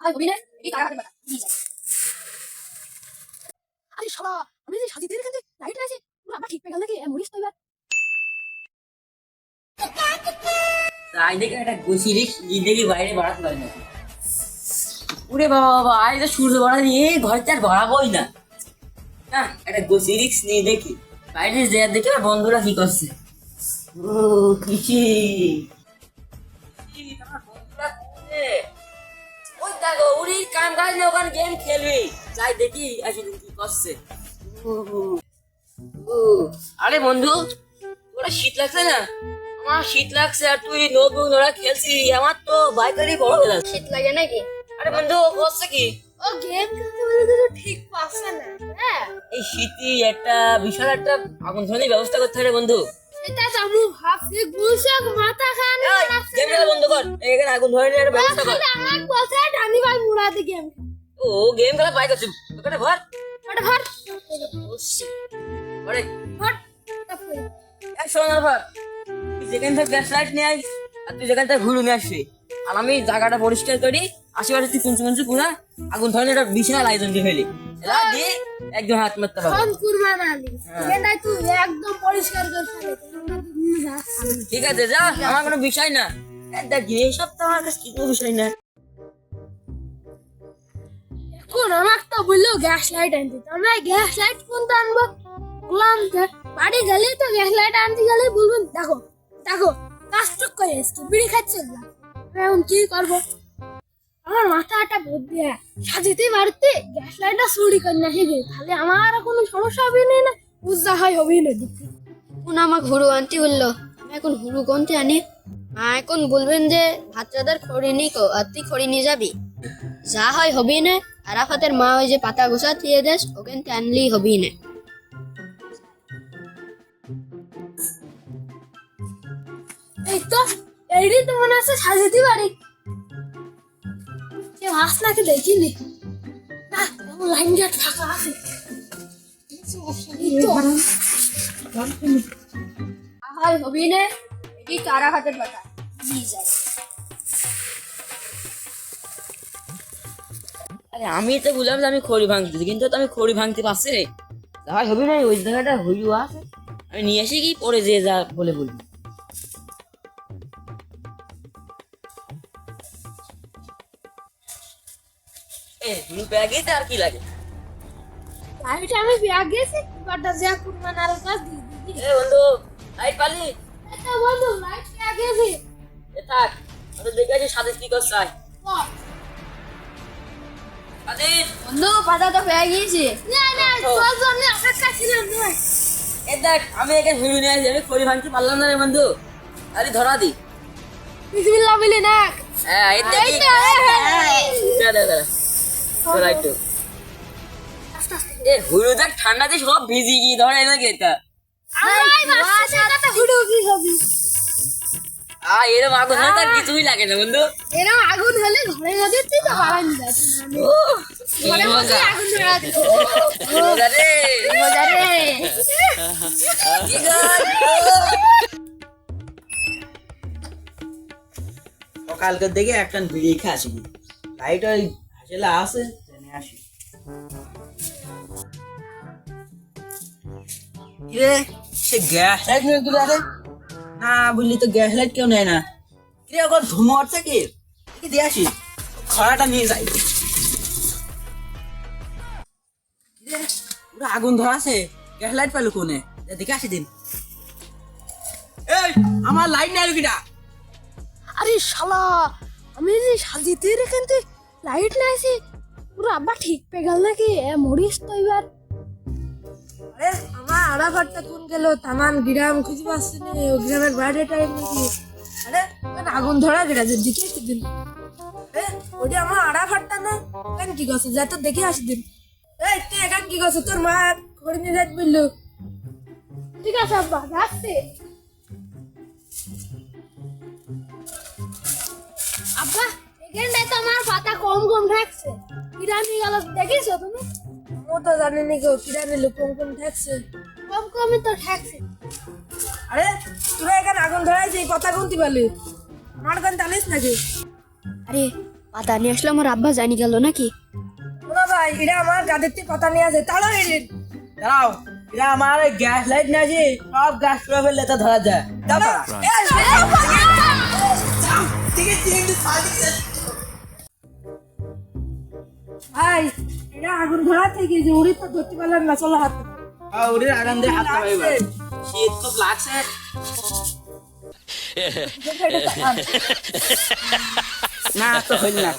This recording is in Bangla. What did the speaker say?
অভিনয় এই টাকা কাটবে না জি যাই। আরে শালা আমি যে সাজিতে রেখে লাইট আছে পুরো আবার ঠিক পেয়ে গেল নাকি মরিস তো এবার তাই দেখে একটা গুছিরিস জিন্দগি বাইরে বাড়াতে পারে না। উরে বাবা বাবা আজ তো সূর্য বাড়া নিয়ে ঘরটা আর বাড়াবোই না। না একটা গুছিরিস নিয়ে দেখি বাইরে যে দেখি আর বন্ধুরা কি করছে। ও খুশি ওই দেখো উড়ি কাম কাজ না ওখানে গেম খেলবি যাই দেখি আসলে কি করছে। ও আরে বন্ধু তোরা শীত লাগছে না? আমার শীত লাগছে আর তুই নোটবুক ধরা খেলছি আমার তো বাইকারই বড় হয়ে যাচ্ছে। শীত লাগে নাকি? আরে বন্ধু করছে কি ও গেম খেলতে বলে তো ঠিক পাচ্ছে না। হ্যাঁ এই শীতই একটা বিশাল একটা আগুন ধরানোর ব্যবস্থা করতে হবে বন্ধু। এটা তো আমি ভাবছি গুলশাক মাথা খান গেম খেলা বন্ধ কর এখানে আগুন ধরানোর একটা ব্যবস্থা কর। আমার বলছে ডানি ভাই মুরাদি গেম ও গেম খেলা বাইক আছে ওখানে ভর ওটা ভর ওরে ভর এক সোনার ভর তুই যেখান থেকে গ্যাস লাইট নিয়ে আয় আর তুই যেখান থেকে ঘুরে নিয়ে আসবি আর আমি জায়গাটা পরিষ্কার করি আশেপাশে তুই কুঞ্চু কুঞ্চু পুরা আগুন ধরানোর একটা বিশাল আয়োজন দিয়ে ফেলি এলা দিয়ে একদম হাত মারতে পারবো। ফোন কুরবান আলী এটাই তুই একদম পরিষ্কার করে ফেলে ঠিক আছে যা আমার কোনো বিষয় না দেখ এইসব তো আমার কাছে কোনো বিষয় না। এখন আমার তো বললো গ্যাস লাইট আনতে আমরা গ্যাস লাইট কোনটা আনবো বললাম বাড়ি গেলে তো গ্যাস লাইট আনতে গেলে বলবেন দেখো দেখো কাজটুক করে এসছি বিড়ি খাচ্ছে এখন কি করবো আমার মাথাটা বুদ্ধি সাজিতে বাড়িতে গ্যাস লাইটটা চুরি করে না হেবে তাহলে আমার কোনো সমস্যা হবে না বুঝতে হয় হবে না দেখতে এখন আমাকে হুড়ু আনতে বললো আমি এখন হুড়ু কোনতে আনি মা এখন বলবেন যে ভাতরাদার খড়ি নি কো আর তুই খড়ি নিয়ে যাবি যা হয় হবি না আরাফাতের মা ওই যে পাতা গোসা দিয়ে দেশ ওখান থেকে আনলেই হবি না এই তো এইটাই তো মনে আছে সাজিতে বাড়ি কেউ হাসনাকে দেখিনি না এমন লাইন গেট ফাঁকা আছে এই তো হয় হবি না এটি তো আরাফাতের কথা নিয়ে যায় আরে আমি তো বললাম যে আমি খড়ি ভাঙতেছি কিন্তু তো আমি খড়ি ভাঙতে পারছি রে যাই হবে না ওই জায়গাটা হইল আছে আমি নিয়ে আসি কি পরে যে যা বলে বলবি। এ দুটো ব্যাগে আর কি লাগে? লাইট আমি ব্যাগ গেছি বাটা যা কুরবান আর কাজ দিদি এ বন্ধু লাইট পালি এটা বন্ধু লাইট ব্যাগ গেছি এ থাক আমি দেখে আছি সাথে কি করছে আয় সাথে বন্ধু পাতা তো পেয়ে গিয়েছে না না তোর জন্য অপেক্ষা ছিল না এ দেখ আমি একে হুড়ু নিয়ে আসি আমি খড়ি ভাঙতে পারলাম না রে বন্ধু আরে ধরা দি বিসমিল্লাহ বলি না হ্যাঁ এই দেখি দাদা দাদা ধরা একটু এ হুড়ু দেখ ঠান্ডাতে সব ভিজি গিয়ে ধরে না গেতা আই বাসা কথা হুড়ু কি হবে এরকম আগুন না তার কিছুই লাগে না বন্ধু। এরকম আগুন হলে ঘরে মধ্যে তুই তো বাড়ান যাচ্ছে ঘরে মধ্যে আগুন ধরা দিত মজা রে মজা রে সকালকে দেখে একটা বিড়ি খেয়ে আসি লাইট ওই হাসেলা আছে জেনে আসি কিরে সে গ্যাস লাইট নিয়ে তুলে আছে না বললি তো গ্যাস লাইট কেউ নেয় না কিরে ওখান ধুমো হচ্ছে কি কি দিয়ে আসি খড়াটা নিয়ে যাই কিরে পুরো আগুন ধরা আছে গ্যাস লাইট পেলো কোনে দেখে আসি দিন এই আমার লাইট নেই কিটা আরে শালা আমি যে সাজিতে রেখেতে লাইট লাইছি পুরো আব্বা ঠিক পেয়ে গেল নাকি মরিস তো এবার আরে আমার আড়াভারটা কোন গেল তামান গ্রাম খুঁজে পাচ্ছি না ও গ্রামের বাইরে টাইম নাকি আরে আগুন ধরা গেছে দিকে আসি দিন ওটা আমার আড়াভারটা না কেন কি গেছে যা তো দেখে আসি দিন এই তুই এখান কি গেছে তোর মা করে নিয়ে যাই বললো ঠিক আছে আব্বা যাচ্ছে আব্বা এখানটায় তো আমার পাতা কম কম থাকছে কিরানি গেল দেখেছো তুমি ও তো জানি না কেউ কিরানি লোক কম কম থাকছে কম কমই তো থাকছে আরে তোরা এখানে আগুন ধরাইছে এই কথা কোনটি বলি আমার গান জানিস নাকি আরে পাতা নিয়ে আসলে আমার আব্বা জানি গেল নাকি? না ভাই এটা আমার গাদের থেকে পাতা নিয়ে আছে তাড়া দাঁড়াও, এরা আমার গ্যাস লাইট না আছে, সব গ্যাস করে ফেললে তো ধরা যায়। দাও পাড়া। ভাই এটা আগুন ধরা থেকে যে উড়ি তো ধরতে পারলাম না, চলো হাত ওরে আগান দিয়ে হাত পাবে এবার। শীত তো লাগছে। না তো হইল না।